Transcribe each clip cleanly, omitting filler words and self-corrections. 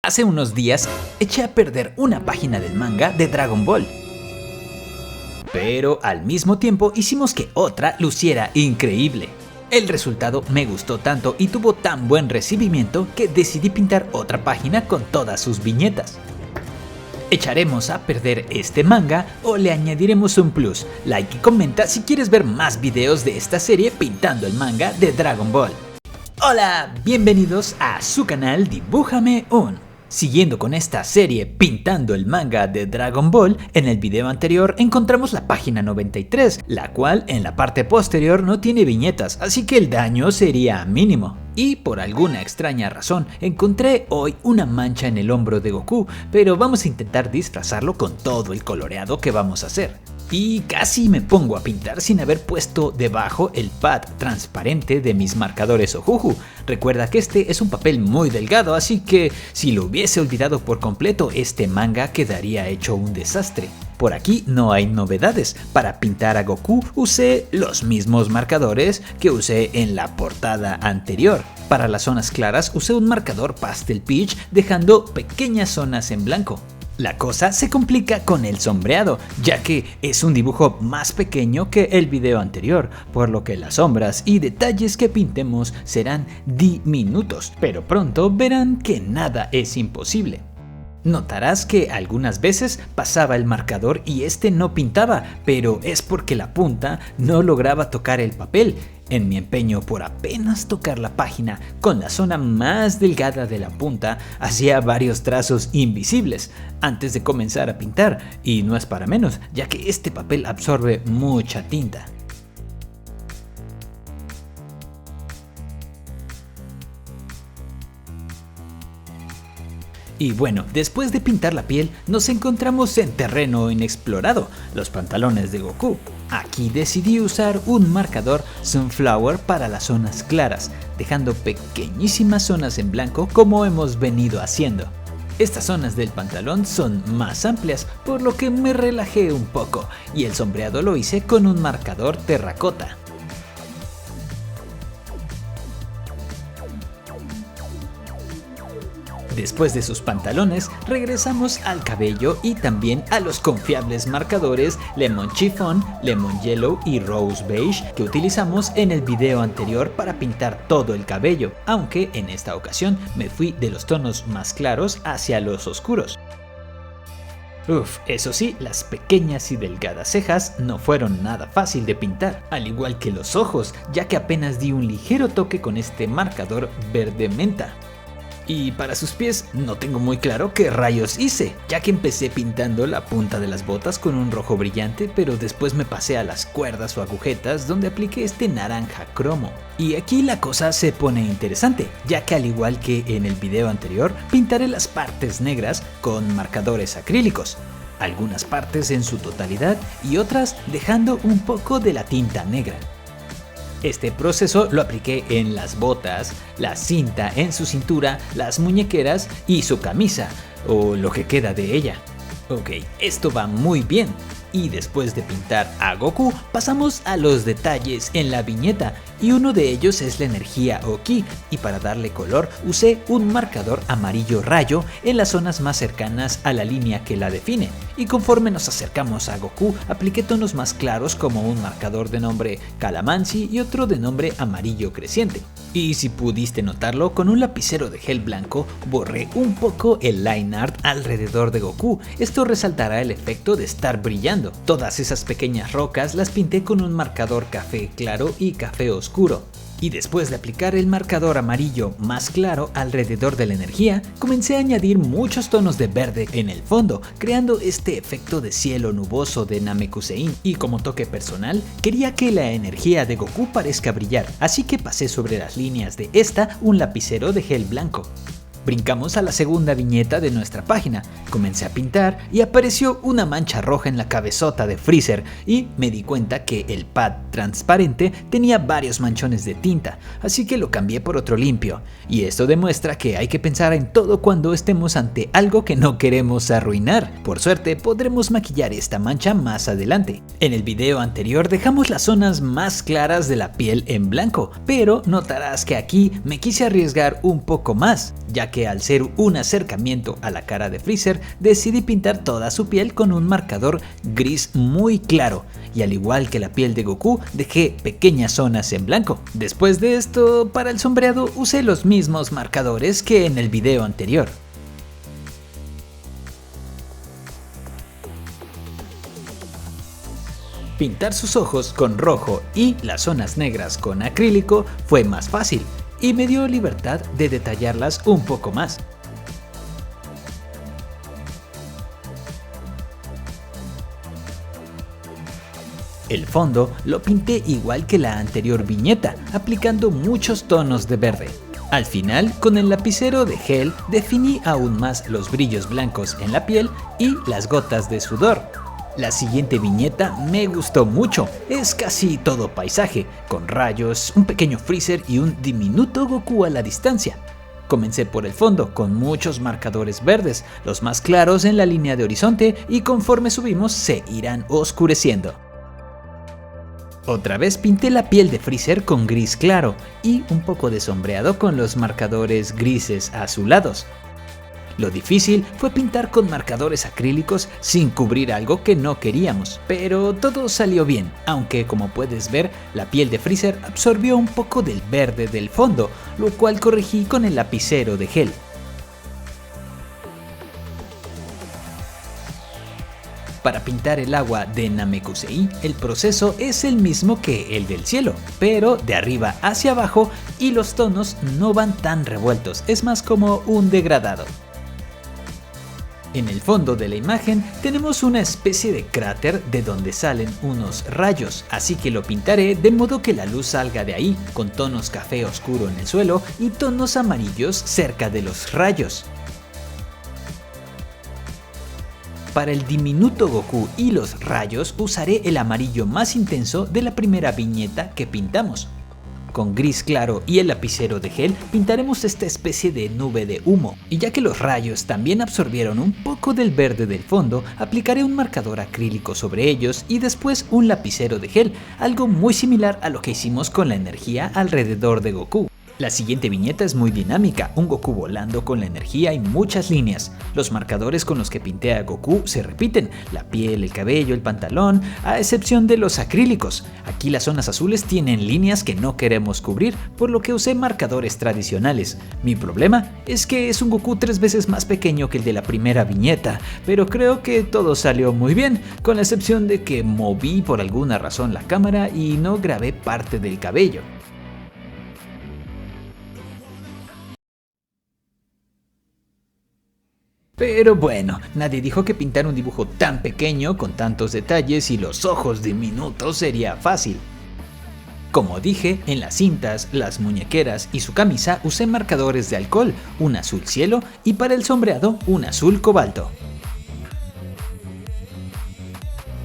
Hace unos días eché a perder una página del manga de Dragon Ball. Pero al mismo tiempo hicimos que otra luciera increíble. El resultado me gustó tanto y tuvo tan buen recibimiento que decidí pintar otra página con todas sus viñetas. ¿Echaremos a perder este manga o le añadiremos un plus? Like y comenta si quieres ver más videos de esta serie pintando el manga de Dragon Ball. Hola, bienvenidos a su canal Dibújame un. Siguiendo con esta serie pintando el manga de Dragon Ball, en el video anterior encontramos la página 93, la cual en la parte posterior no tiene viñetas, así que el daño sería mínimo. Y por alguna extraña razón encontré hoy una mancha en el hombro de Goku, pero vamos a intentar disfrazarlo con todo el coloreado que vamos a hacer. Y casi me pongo a pintar sin haber puesto debajo el pad transparente de mis marcadores Ojuju. Recuerda que este es un papel muy delgado, así que si lo hubiese olvidado por completo, este manga quedaría hecho un desastre. Por aquí no hay novedades. Para pintar a Goku usé los mismos marcadores que usé en la portada anterior. Para las zonas claras usé un marcador Pastel Peach dejando pequeñas zonas en blanco. La cosa se complica con el sombreado, ya que es un dibujo más pequeño que el video anterior, por lo que las sombras y detalles que pintemos serán diminutos, pero pronto verán que nada es imposible. Notarás que algunas veces pasaba el marcador y este no pintaba, pero es porque la punta no lograba tocar el papel. En mi empeño por apenas tocar la página con la zona más delgada de la punta, hacía varios trazos invisibles antes de comenzar a pintar, y no es para menos, ya que este papel absorbe mucha tinta. Y bueno, después de pintar la piel, nos encontramos en terreno inexplorado, los pantalones de Goku. Aquí decidí usar un marcador Sunflower para las zonas claras, dejando pequeñísimas zonas en blanco como hemos venido haciendo. Estas zonas del pantalón son más amplias, por lo que me relajé un poco, y el sombreado lo hice con un marcador terracota. Después de sus pantalones, regresamos al cabello y también a los confiables marcadores Lemon Chiffon, Lemon Yellow y Rose Beige que utilizamos en el video anterior para pintar todo el cabello, aunque en esta ocasión me fui de los tonos más claros hacia los oscuros. Eso sí, las pequeñas y delgadas cejas no fueron nada fácil de pintar, al igual que los ojos, ya que apenas di un ligero toque con este marcador verde menta. Y para sus pies no tengo muy claro qué rayos hice, ya que empecé pintando la punta de las botas con un rojo brillante, pero después me pasé a las cuerdas o agujetas donde apliqué este naranja cromo. Y aquí la cosa se pone interesante, ya que al igual que en el video anterior, pintaré las partes negras con marcadores acrílicos, algunas partes en su totalidad y otras dejando un poco de la tinta negra. Este proceso lo apliqué en las botas, la cinta en su cintura, las muñequeras y su camisa, o lo que queda de ella. Ok, esto va muy bien. Y después de pintar a Goku, pasamos a los detalles en la viñeta, y uno de ellos es la energía o ki, y para darle color usé un marcador amarillo rayo en las zonas más cercanas a la línea que la define, y conforme nos acercamos a Goku apliqué tonos más claros como un marcador de nombre Calamansi y otro de nombre amarillo creciente. Y si pudiste notarlo, con un lapicero de gel blanco borré un poco el line art alrededor de Goku, esto resaltará el efecto de estar brillando. Todas esas pequeñas rocas las pinté con un marcador café claro y café oscuro. Y después de aplicar el marcador amarillo más claro alrededor de la energía, comencé a añadir muchos tonos de verde en el fondo, creando este efecto de cielo nuboso de Namekusein. Y como toque personal, quería que la energía de Goku parezca brillar, así que pasé sobre las líneas de esta un lapicero de gel blanco. Brincamos a la segunda viñeta de nuestra página, comencé a pintar y apareció una mancha roja en la cabezota de Freezer y me di cuenta que el pad transparente tenía varios manchones de tinta, así que lo cambié por otro limpio, y esto demuestra que hay que pensar en todo cuando estemos ante algo que no queremos arruinar. Por suerte podremos maquillar esta mancha más adelante. En el video anterior dejamos las zonas más claras de la piel en blanco, pero notarás que aquí me quise arriesgar un poco más, ya ya que al ser un acercamiento a la cara de Freezer, decidí pintar toda su piel con un marcador gris muy claro, y al igual que la piel de Goku, dejé pequeñas zonas en blanco. Después de esto, para el sombreado usé los mismos marcadores que en el video anterior. Pintar sus ojos con rojo y las zonas negras con acrílico fue más fácil y me dio libertad de detallarlas un poco más. El fondo lo pinté igual que la anterior viñeta, aplicando muchos tonos de verde. Al final, con el lapicero de gel, definí aún más los brillos blancos en la piel y las gotas de sudor. La siguiente viñeta me gustó mucho, es casi todo paisaje, con rayos, un pequeño Freezer y un diminuto Goku a la distancia. Comencé por el fondo, con muchos marcadores verdes, los más claros en la línea de horizonte y conforme subimos se irán oscureciendo. Otra vez pinté la piel de Freezer con gris claro y un poco de sombreado con los marcadores grises azulados. Lo difícil fue pintar con marcadores acrílicos sin cubrir algo que no queríamos, pero todo salió bien, aunque como puedes ver, la piel de Freezer absorbió un poco del verde del fondo, lo cual corregí con el lapicero de gel. Para pintar el agua de Namekusei, el proceso es el mismo que el del cielo, pero de arriba hacia abajo y los tonos no van tan revueltos, es más como un degradado. En el fondo de la imagen tenemos una especie de cráter de donde salen unos rayos, así que lo pintaré de modo que la luz salga de ahí, con tonos café oscuro en el suelo y tonos amarillos cerca de los rayos. Para el diminuto Goku y los rayos usaré el amarillo más intenso de la primera viñeta que pintamos. Con gris claro y el lapicero de gel pintaremos esta especie de nube de humo, y ya que los rayos también absorbieron un poco del verde del fondo, aplicaré un marcador acrílico sobre ellos y después un lapicero de gel, algo muy similar a lo que hicimos con la energía alrededor de Goku. La siguiente viñeta es muy dinámica, un Goku volando con la energía y muchas líneas. Los marcadores con los que pinté a Goku se repiten, la piel, el cabello, el pantalón, a excepción de los acrílicos. Aquí las zonas azules tienen líneas que no queremos cubrir, por lo que usé marcadores tradicionales. Mi problema es que es un Goku 3 veces más pequeño que el de la primera viñeta, pero creo que todo salió muy bien, con la excepción de que moví por alguna razón la cámara y no grabé parte del cabello. Pero bueno, nadie dijo que pintar un dibujo tan pequeño con tantos detalles y los ojos diminutos sería fácil. Como dije, en las cintas, las muñequeras y su camisa usé marcadores de alcohol, un azul cielo y para el sombreado un azul cobalto.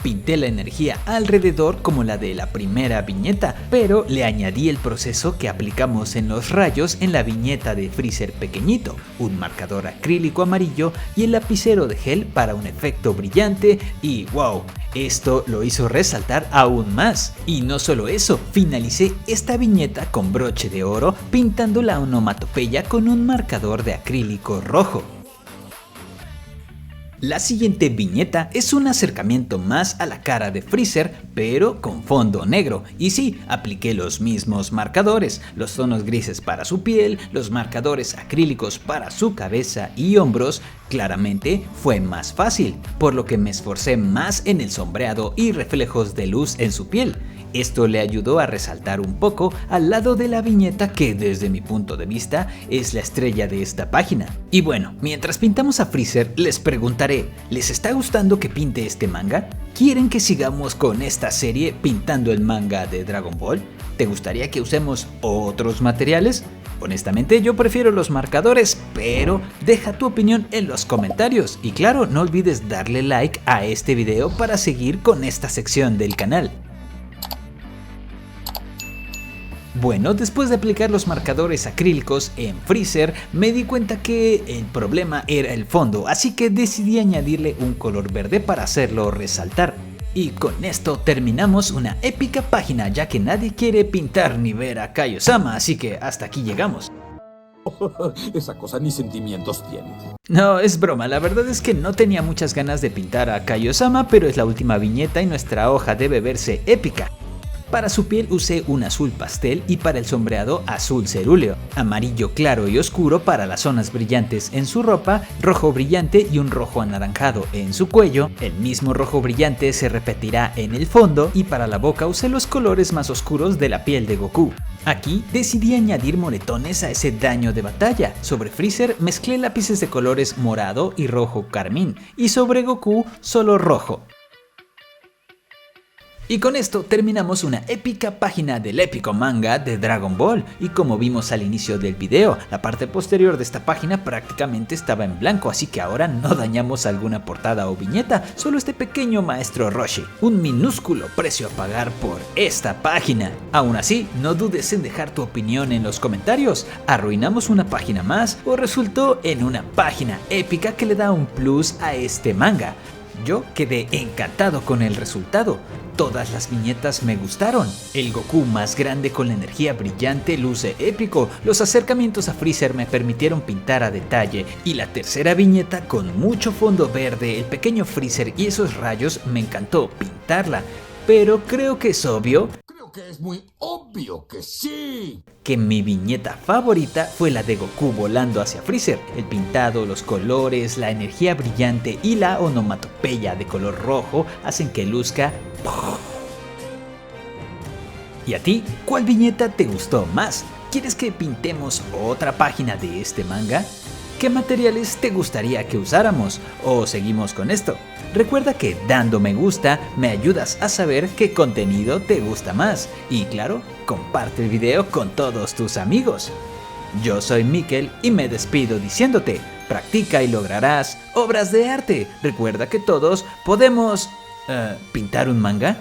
Pinté la energía alrededor como la de la primera viñeta, pero le añadí el proceso que aplicamos en los rayos en la viñeta de Freezer pequeñito, un marcador acrílico amarillo y el lapicero de gel para un efecto brillante y wow, esto lo hizo resaltar aún más. Y no solo eso, finalicé esta viñeta con broche de oro pintando la onomatopeya con un marcador de acrílico rojo. La siguiente viñeta es un acercamiento más a la cara de Freezer, pero con fondo negro. Y sí, apliqué los mismos marcadores, los tonos grises para su piel, los marcadores acrílicos para su cabeza y hombros. Claramente fue más fácil, por lo que me esforcé más en el sombreado y reflejos de luz en su piel. Esto le ayudó a resaltar un poco al lado de la viñeta que desde mi punto de vista es la estrella de esta página. Y bueno, mientras pintamos a Freezer les preguntaré, ¿les está gustando que pinte este manga? ¿Quieren que sigamos con esta serie pintando el manga de Dragon Ball? ¿Te gustaría que usemos otros materiales? Honestamente yo prefiero los marcadores, pero deja tu opinión en los comentarios y claro, no olvides darle like a este video para seguir con esta sección del canal. Bueno, después de aplicar los marcadores acrílicos en Freezer, me di cuenta que el problema era el fondo, así que decidí añadirle un color verde para hacerlo resaltar. Y con esto terminamos una épica página, ya que nadie quiere pintar ni ver a Kaio-sama, así que hasta aquí llegamos. Esa cosa ni sentimientos tiene. No, es broma, la verdad es que no tenía muchas ganas de pintar a Kaio-sama, pero es la última viñeta y nuestra hoja debe verse épica. Para su piel usé un azul pastel y para el sombreado azul cerúleo, amarillo claro y oscuro para las zonas brillantes en su ropa, rojo brillante y un rojo anaranjado en su cuello, el mismo rojo brillante se repetirá en el fondo y para la boca usé los colores más oscuros de la piel de Goku. Aquí decidí añadir moretones a ese daño de batalla. Sobre Freezer mezclé lápices de colores morado y rojo carmín y sobre Goku solo rojo. Y con esto terminamos una épica página del épico manga de Dragon Ball, y como vimos al inicio del video, la parte posterior de esta página prácticamente estaba en blanco, así que ahora no dañamos alguna portada o viñeta, solo este pequeño maestro Roshi, un minúsculo precio a pagar por esta página. Aún así, no dudes en dejar tu opinión en los comentarios, ¿arruinamos una página más o resultó en una página épica que le da un plus a este manga? Yo quedé encantado con el resultado. Todas las viñetas me gustaron. El Goku más grande con la energía brillante luce épico. Los acercamientos a Freezer me permitieron pintar a detalle. Y la tercera viñeta con mucho fondo verde, el pequeño Freezer y esos rayos, me encantó pintarla. Pero creo que es obvio. Que es muy obvio que sí. Que mi viñeta favorita fue la de Goku volando hacia Freezer. El pintado, los colores, la energía brillante y la onomatopeya de color rojo hacen que luzca. ¿Y a ti? ¿Cuál viñeta te gustó más? ¿Quieres que pintemos otra página de este manga? ¿Qué materiales te gustaría que usáramos? ¿O seguimos con esto? Recuerda que dando me gusta me ayudas a saber qué contenido te gusta más. Y claro, comparte el video con todos tus amigos. Yo soy Mikel y me despido diciéndote, practica y lograrás obras de arte. Recuerda que todos podemos... ¿pintar un manga?